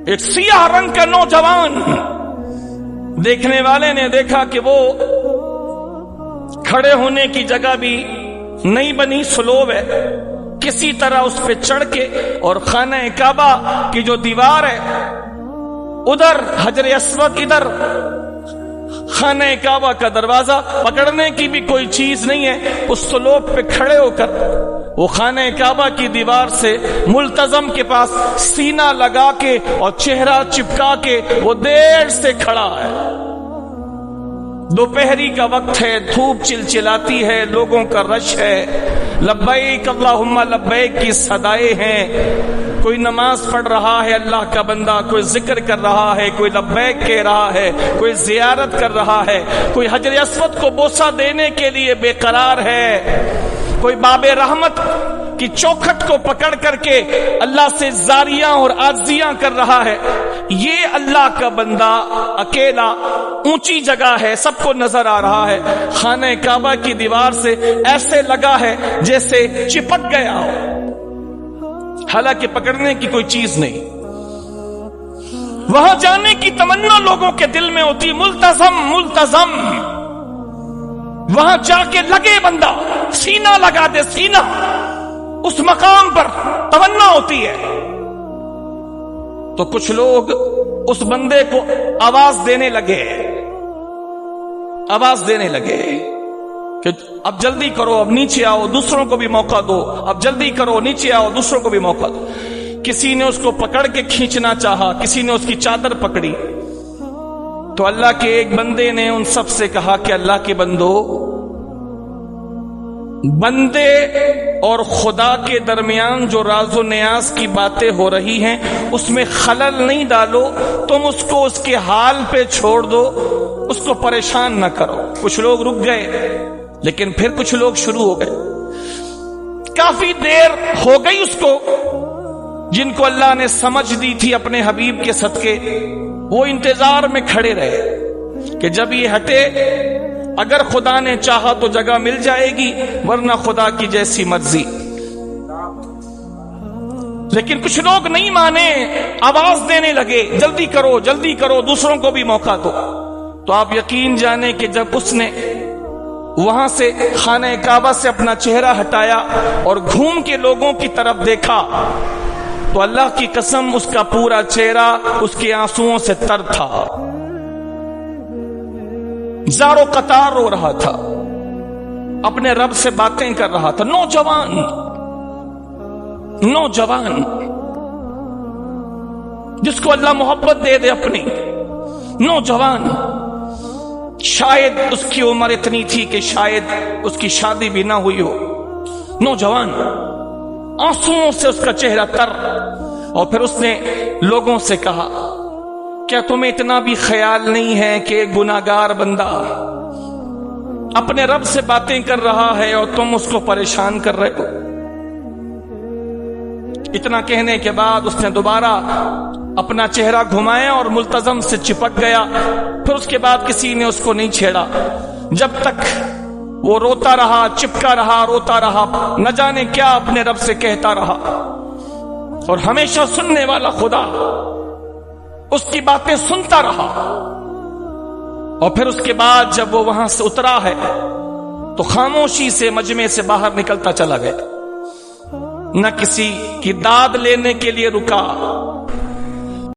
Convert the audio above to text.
ایک سیاہ رنگ کا نوجوان، دیکھنے والے نے دیکھا کہ وہ کھڑے ہونے کی جگہ بھی نہیں بنی، سلوب ہے، کسی طرح اس پہ چڑھ کے اور خانہ کعبہ کی جو دیوار ہے ادھر حجر اسود، ادھر خانہ کعبہ کا دروازہ، پکڑنے کی بھی کوئی چیز نہیں ہے، اس سلوب پہ کھڑے ہو کر وہ خانہ کعبہ کی دیوار سے ملتزم کے پاس سینہ لگا کے اور چہرہ چپکا کے وہ دیر سے کھڑا ہے۔ دوپہری کا وقت ہے، دھوپ چلچلاتی ہے، لوگوں کا رش ہے، لبیک اللہم لبیک کی صدائیں ہیں، کوئی نماز پڑھ رہا ہے اللہ کا بندہ، کوئی ذکر کر رہا ہے، کوئی لبیک کہہ رہا ہے، کوئی زیارت کر رہا ہے، کوئی حجر اسود کو بوسہ دینے کے لیے بے قرار ہے، کوئی باب رحمت کی چوکھٹ کو پکڑ کر کے اللہ سے زاریاں اور عاجزیاں کر رہا ہے۔ یہ اللہ کا بندہ اکیلا اونچی جگہ ہے، سب کو نظر آ رہا ہے، خانہ کعبہ کی دیوار سے ایسے لگا ہے جیسے چپک گیا ہو، حالانکہ پکڑنے کی کوئی چیز نہیں۔ وہاں جانے کی تمنا لوگوں کے دل میں ہوتی، ملتزم ملتزم، وہاں جا کے لگے بندہ، سینہ لگا دے، سینہ اس مقام پر تمنا ہوتی ہے۔ تو کچھ لوگ اس بندے کو آواز دینے لگے کہ اب جلدی کرو، اب نیچے آؤ، دوسروں کو بھی موقع دو، اب جلدی کرو، نیچے آؤ، دوسروں کو بھی موقع دو۔ کسی نے اس کو پکڑ کے کھینچنا چاہا، کسی نے اس کی چادر پکڑی، تو اللہ کے ایک بندے نے ان سب سے کہا کہ اللہ کے بندو، بندے اور خدا کے درمیان جو راز و نیاز کی باتیں ہو رہی ہیں اس میں خلل نہیں ڈالو، تم اس کو اس کے حال پہ چھوڑ دو، اس کو پریشان نہ کرو۔ کچھ لوگ رک گئے، لیکن پھر کچھ لوگ شروع ہو گئے۔ کافی دیر ہو گئی اس کو، جن کو اللہ نے سمجھ دی تھی اپنے حبیب کے صدقے، وہ انتظار میں کھڑے رہے کہ جب یہ ہٹے، اگر خدا نے چاہا تو جگہ مل جائے گی، ورنہ خدا کی جیسی مرضی۔ لیکن کچھ لوگ نہیں مانے، آواز دینے لگے، جلدی کرو جلدی کرو، دوسروں کو بھی موقع دو۔ تو آپ یقین جانیں کہ جب اس نے وہاں سے خانہ کعبہ سے اپنا چہرہ ہٹایا اور گھوم کے لوگوں کی طرف دیکھا، تو اللہ کی قسم اس کا پورا چہرہ اس کے آنسوؤں سے تر تھا، زار و قطار رو رہا تھا، اپنے رب سے باتیں کر رہا تھا۔ نوجوان جس کو اللہ محبت دے دے اپنی، نوجوان، شاید اس کی عمر اتنی تھی کہ شاید اس کی شادی بھی نہ ہوئی ہو، نوجوان، آنسوؤں سے اس کا چہرہ تر۔ اور پھر اس نے لوگوں سے کہا، کیا تمہیں اتنا بھی خیال نہیں ہے کہ ایک گناہگار بندہ اپنے رب سے باتیں کر رہا ہے اور تم اس کو پریشان کر رہے ہو؟ اتنا کہنے کے بعد اس نے دوبارہ اپنا چہرہ گھمایا اور ملتزم سے چپک گیا۔ پھر اس کے بعد کسی نے اس کو نہیں چھیڑا، جب تک وہ روتا رہا، چپکا رہا، روتا رہا، نہ جانے کیا اپنے رب سے کہتا رہا۔ اور ہمیشہ سننے والا خدا اس کی باتیں سنتا رہا۔ اور پھر اس کے بعد جب وہ وہاں سے اترا ہے تو خاموشی سے مجمع سے باہر نکلتا چلا گیا، نہ کسی کی داد لینے کے لیے رکا،